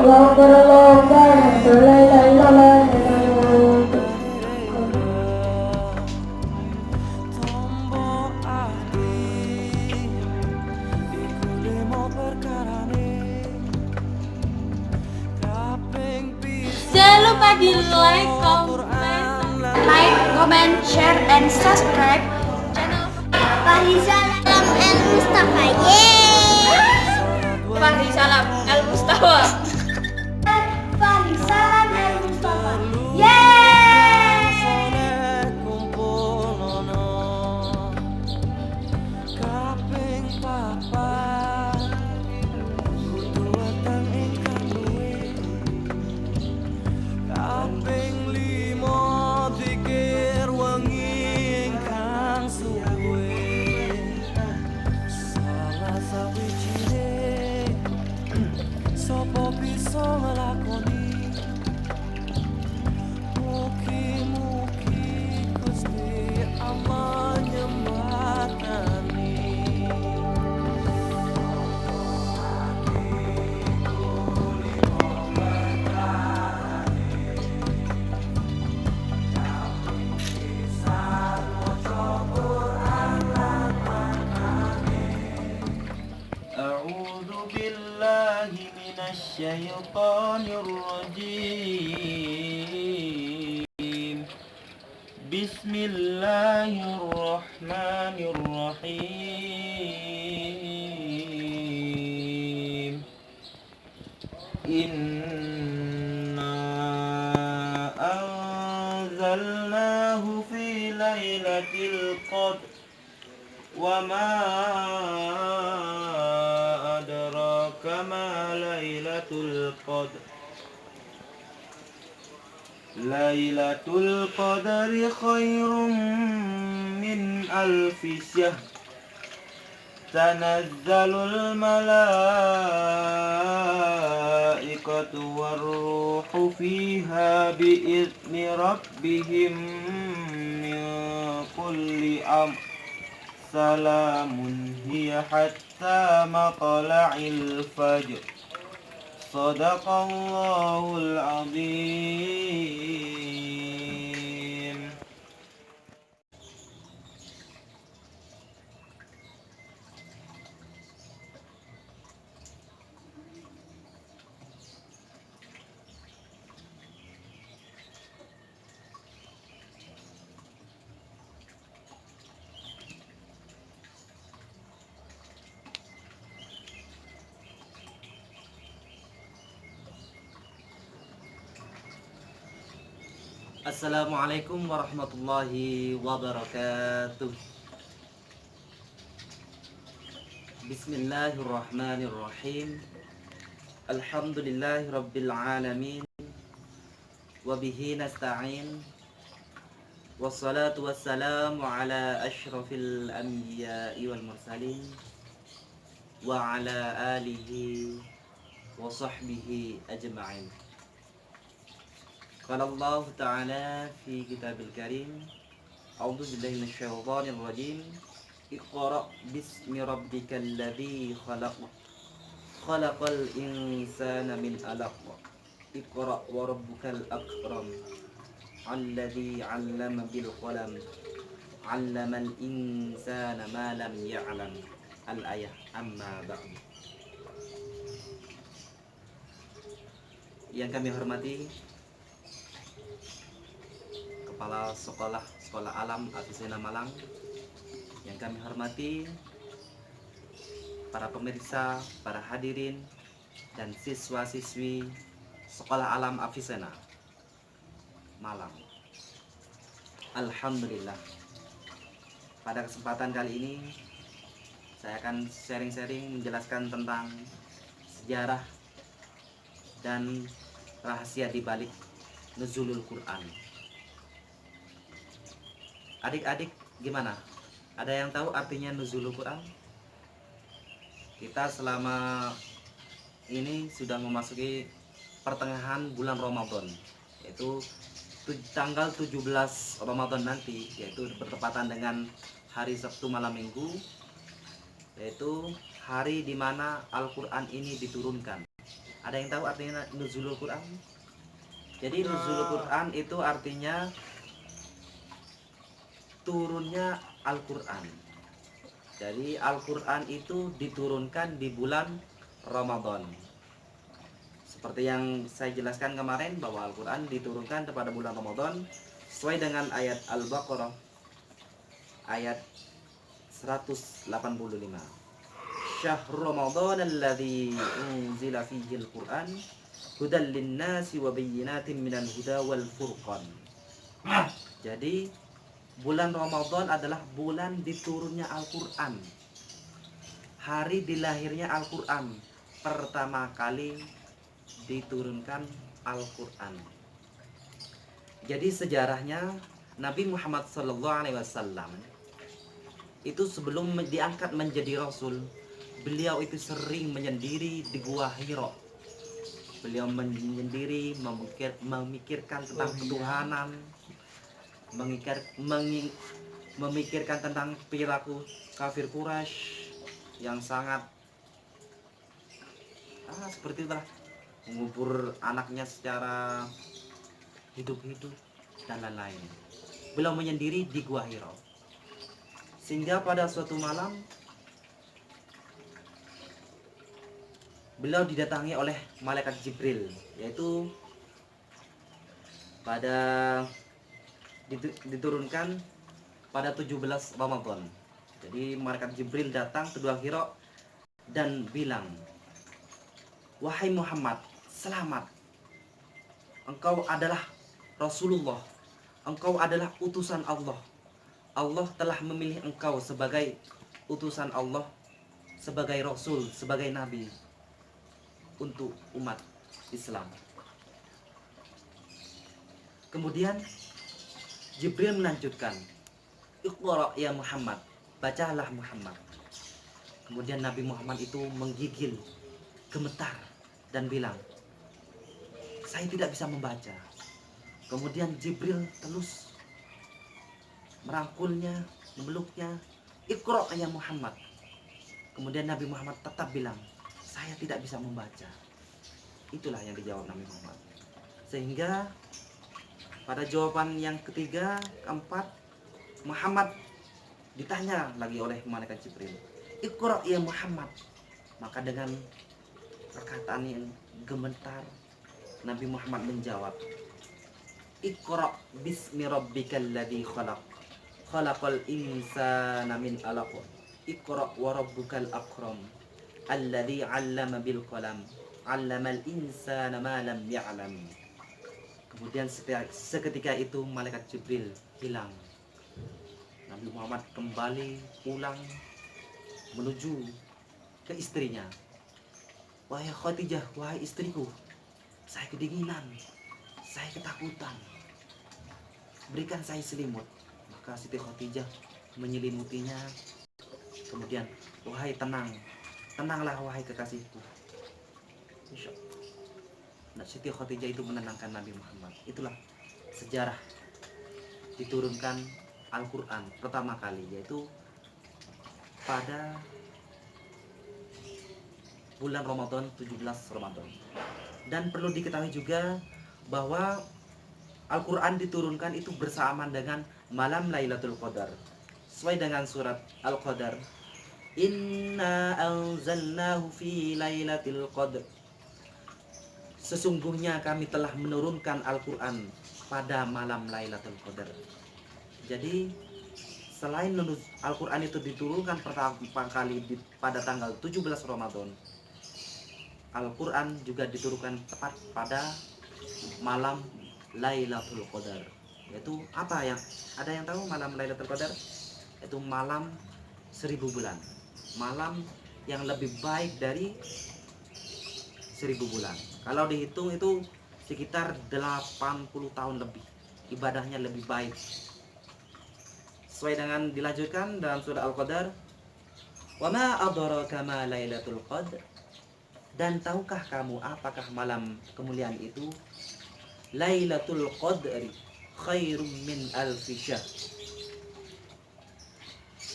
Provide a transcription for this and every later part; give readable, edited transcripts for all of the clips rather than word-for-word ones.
Jangan lupa di comment, share, and subscribe channel Fahrizal Alam El Mustafa. Yeay! Fahrisalam El Mustafa. Fahrizal El Mustafa. Yeay! A'udzu billahi minasyaitonir rajim. Bismillahirrahmanirrahim. Inna anzalnahu fi lailatul qadr wa ma adraka ma lailatul qadr. Lailatul qadri khairum min alfi syahr. Tanazzalul malaikatu warruhu fiha biizni rabbihim min kulli amr. Salamun hiya hatta matla'il fajr. Shadaqallahul azim. Assalamualaikum warahmatullahi wabarakatuh. Bismillahirrahmanirrahim. Alhamdulillahi rabbil alamin. Wabihi nasta'in. Wassalatu wassalamu ala ashrafil anbiya'i wal mursalin. Wa ala alihi wa sahbihi ajma'in. Qala Allah Ta'ala fi kitabil karim. A'udzu billahi minasyaitonir rajim. Iqra bismi rabbikal ladzi khalaq. Khalaqal insana min 'alaq. Iqra wa rabbukal akram. Alladzi 'allama bil qalam. 'Allamal insana ma lam ya'lam. Al-ayah amma ba'd. Yang kami hormati Kepala Sekolah Alam Afisena Malang, yang kami hormati para pemirsa, para hadirin, dan siswa-siswi Sekolah Alam Afisena Malang. Alhamdulillah, pada kesempatan kali ini saya akan sharing-sharing menjelaskan tentang sejarah dan rahasia di balik nuzulul Quran. Adik-adik gimana? Ada yang tahu artinya nuzulul Quran? Kita selama ini sudah memasuki pertengahan bulan Ramadan, yaitu tanggal 17 Ramadan nanti, yaitu bertepatan dengan hari Sabtu malam Minggu, yaitu hari dimana Al-Quran ini diturunkan. Ada yang tahu artinya nuzulul Quran? Jadi nuzulul Quran itu artinya turunnya Al-Quran. Jadi Al-Quran itu diturunkan di bulan Ramadan. Seperti yang saya jelaskan kemarin bahwa Al-Quran diturunkan pada bulan Ramadan sesuai dengan ayat Al-Baqarah ayat 185. Syahrul Ramadan alladzi unzila fihi al-Quran hudan lin-nasi wa bayyinatin minal huda wal furqan. Jadi bulan Ramadan adalah bulan diturunnya Al-Quran, hari dilahirnya Al-Quran. Pertama kali diturunkan Al-Quran. Jadi sejarahnya Nabi Muhammad SAW itu sebelum diangkat menjadi Rasul, beliau itu sering menyendiri di Gua Hira. Beliau menyendiri memikirkan tentang ketuhanan, memikirkan tentang perilaku kafir Quraisy yang sangat seperti itulah, mengubur anaknya secara hidup-hidup dan lain-lain. Beliau menyendiri di Gua Hira. Sehingga pada suatu malam beliau didatangi oleh malaikat Jibril, yaitu diturunkan pada 17 Ramadan. Jadi malaikat Jibril datang ke Gua Hira dan bilang, "Wahai Muhammad, selamat. Engkau adalah Rasulullah. Engkau adalah utusan Allah. Allah telah memilih engkau sebagai utusan Allah, sebagai Rasul, sebagai Nabi untuk umat Islam." Kemudian Jibril melanjutkan, "Iqra ya Muhammad, bacalah Muhammad." Kemudian Nabi Muhammad itu menggigil, gemetar dan bilang, "Saya tidak bisa membaca." Kemudian Jibril terus merangkulnya, memeluknya, "Iqra ya Muhammad." Kemudian Nabi Muhammad tetap bilang, "Saya tidak bisa membaca." Itulah yang dijawab Nabi Muhammad. Sehingga pada jawaban yang ketiga, keempat, Muhammad ditanya lagi oleh malaikat Jibril, "Iqra ya Muhammad." Maka dengan perkataan yang gemetar, Nabi Muhammad menjawab, "Iqra bismi rabbikal ladzi khalaq, khalaqal insana min 'alaq, Iqra wa rabbukal akram, alladzi 'allama bil qalam, 'allamal insana ma lam ya'lam." Kemudian seketika itu malaikat Jibril hilang. Nabi Muhammad kembali pulang menuju ke istrinya. "Wahai Khadijah, wahai istriku, saya kedinginan, saya ketakutan. Berikan saya selimut." Maka Siti Khadijah menyelimutinya. Kemudian, "Wahai tenanglah wahai kekasihku." Insya Allah. Nah, Siti Khadijah itu menenangkan Nabi Muhammad. Itulah sejarah diturunkan Al-Quran pertama kali, yaitu pada bulan Ramadan, 17 Ramadan. Dan perlu diketahui juga bahwa Al-Quran diturunkan itu bersamaan dengan malam Lailatul Qadar. Sesuai dengan surat Al-Qadar, "Inna anzalnahu fi Lailatul Qadar." Sesungguhnya kami telah menurunkan Al-Quran pada malam Lailatul Qadar. Jadi selain Al-Quran itu diturunkan pertama kali pada tanggal 17 Ramadan, Al-Quran juga diturunkan tepat pada malam Lailatul Qadar. Yaitu apa yang ada yang tahu malam Lailatul Qadar? Itu malam 1000 bulan. Malam yang lebih baik dari 1000 bulan. Kalau dihitung itu sekitar 80 tahun lebih. Ibadahnya lebih baik. Sesuai dengan dilanjutkan dalam surah Al-Qadar, "Wa ma adraka ma Lailatul Qadar." Dan tahukah kamu apakah malam kemuliaan itu? Lailatul Qadri khairum min alfi syahr.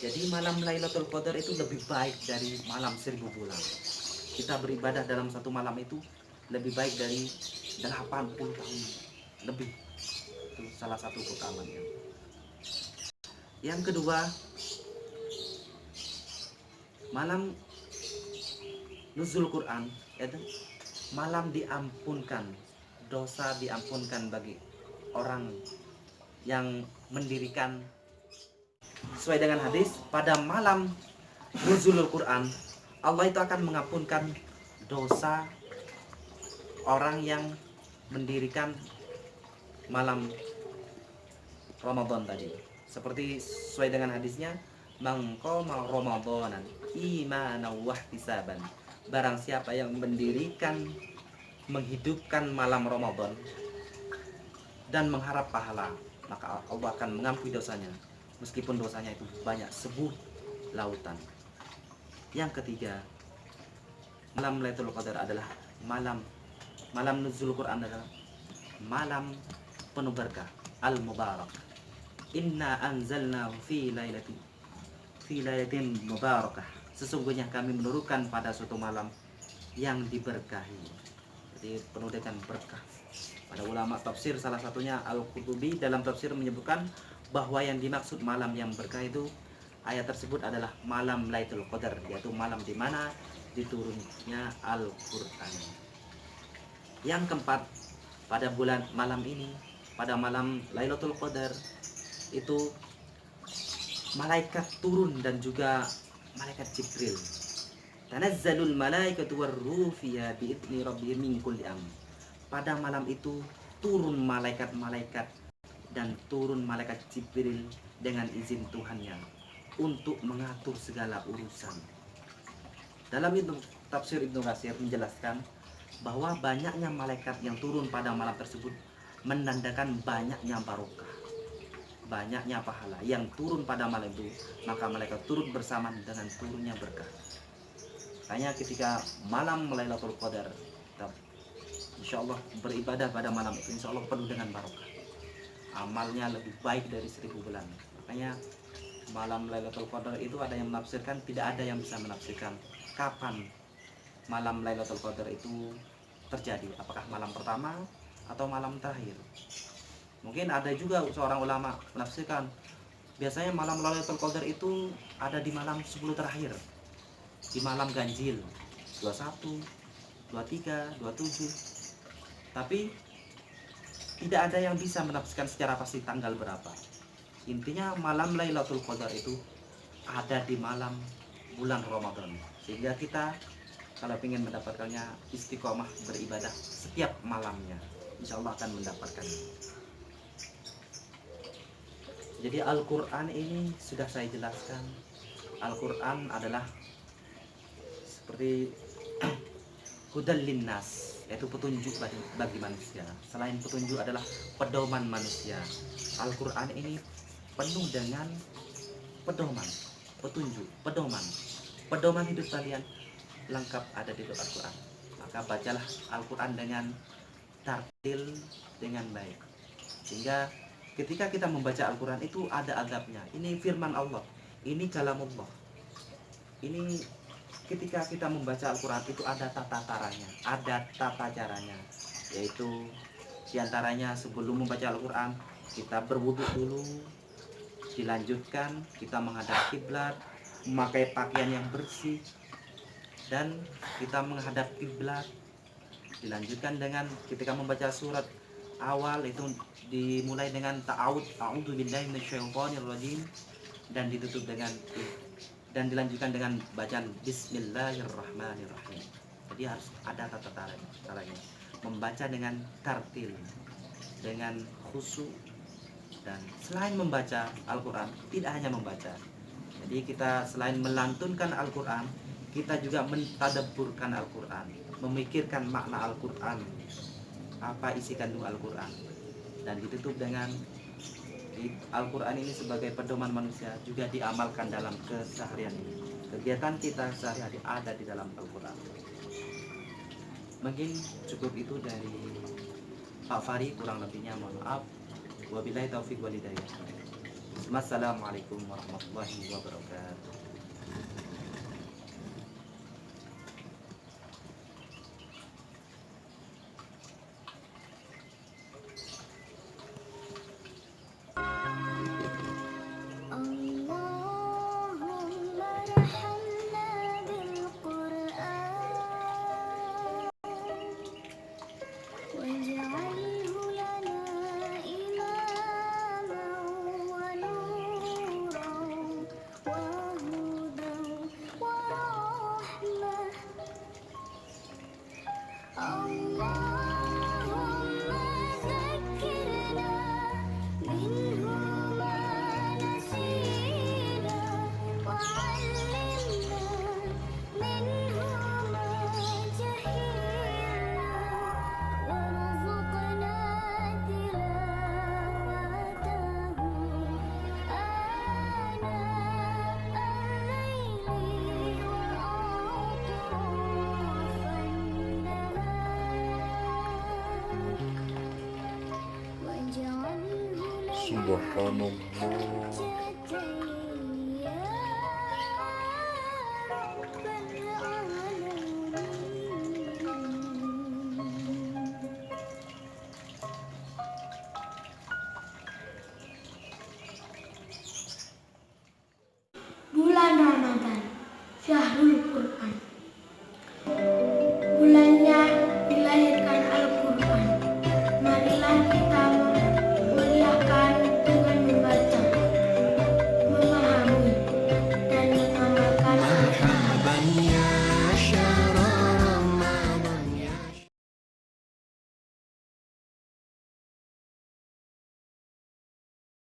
Jadi malam Lailatul Qadar itu lebih baik dari malam 1000 bulan. Kita beribadah dalam satu malam itu lebih baik dari 80 tahun lebih. Itu salah satu keutamaannya. Yang kedua, malam nuzul Quran itu malam diampunkan, dosa diampunkan bagi orang yang mendirikan. Sesuai dengan hadis, pada malam nuzulul Quran Allah itu akan mengampunkan dosa orang yang mendirikan malam Ramadan tadi. Seperti sesuai dengan hadisnya, man qama ramadanan imanan wa ihtisaban. Barang siapa yang mendirikan, menghidupkan malam Ramadan dan mengharap pahala, maka Allah akan mengampuni dosanya, meskipun dosanya itu banyak sebuah lautan. Yang ketiga, malam Lailatul Qadar adalah malam nuzul Quran adalah malam penuh berkah, al-mubarak. Inna anzalnahu fi lailatin mubarakah. Sesungguhnya kami menurunkan pada suatu malam yang diberkahi. Jadi penuh dengan berkah. Pada ulama tafsir salah satunya Al-Qurtubi dalam tafsir menyebutkan bahwa yang dimaksud malam yang berkah itu, ayat tersebut adalah malam Lailatul Qadar, yaitu malam di mana diturunnya Al-Qur'an. Yang keempat, pada bulan malam ini, pada malam Lailatul Qadar itu malaikat turun dan juga malaikat Jibril. Tanazzalul malaikatu warruhu fiha bi'izni rabbihim min kulli amr. Pada malam itu turun malaikat-malaikat dan turun malaikat Jibril dengan izin Tuhannya untuk mengatur segala urusan. Dalam itu tafsir Ibnu Katsir menjelaskan bahwa banyaknya malaikat yang turun pada malam tersebut menandakan banyaknya barokah, banyaknya pahala yang turun pada malam itu. Maka malaikat turun bersamaan dengan turunnya berkah. Makanya ketika malam Lailatul Qadar, kita insya Allah beribadah pada malam itu, insya Allah penuh dengan barokah, amalnya lebih baik dari 1000 bulan. Makanya malam Lailatul Qadar itu ada yang menafsirkan, tidak ada yang bisa menafsirkan kapan malam Lailatul Qadar itu terjadi, apakah malam pertama atau malam terakhir. Mungkin ada juga seorang ulama menafsirkan biasanya malam Lailatul Qadar itu ada di malam 10 terakhir, di malam ganjil 21, 23, 27. Tapi tidak ada yang bisa menafsirkan secara pasti tanggal berapa. Intinya malam Lailatul Qadar itu ada di malam bulan Ramadan, sehingga kita kalau ingin mendapatkannya istiqomah beribadah setiap malamnya, insya Allah akan mendapatkannya. Jadi Al-Quran ini sudah saya jelaskan, Al-Quran adalah seperti hudal linnas, yaitu petunjuk bagi manusia. Selain petunjuk adalah pedoman manusia. Al-Quran ini penuh dengan pedoman, petunjuk, pedoman hidup kalian lengkap ada di dalam Al-Quran. Maka bacalah Al-Quran dengan tartil, dengan baik, sehingga ketika kita membaca Al-Quran itu ada adabnya. Ini firman Allah, ini kalamullah. Ini ketika kita membaca Al-Quran itu ada tata caranya, ada tata caranya, yaitu diantaranya sebelum membaca Al-Quran kita berwudu dulu, dilanjutkan kita menghadap kiblat, memakai pakaian yang bersih, dan kita menghadap kiblat. Dilanjutkan dengan ketika membaca surat awal itu dimulai dengan a'udzu billahi minasyaitonir rajim, dan ditutup dengan dan dilanjutkan dengan bacaan bismillahirrahmanirrahim. Jadi harus ada tata caranya, membaca dengan tartil, dengan khusyuk. Dan selain membaca Al-Quran, tidak hanya membaca, jadi kita selain melantunkan Al-Quran, kita juga mentadabburkan Al-Quran, memikirkan makna Al-Quran, apa isi kandung Al-Quran. Dan ditutup dengan Al-Quran ini sebagai pedoman manusia juga diamalkan dalam keseharian ini. Kegiatan kita sehari-hari ada di dalam Al-Quran. Mungkin cukup itu dari Pak Fari, kurang lebihnya mohon maaf. Wabillahi taufiq wal hidayah. Wassalamualaikum warahmatullahi wabarakatuh. subhanallah.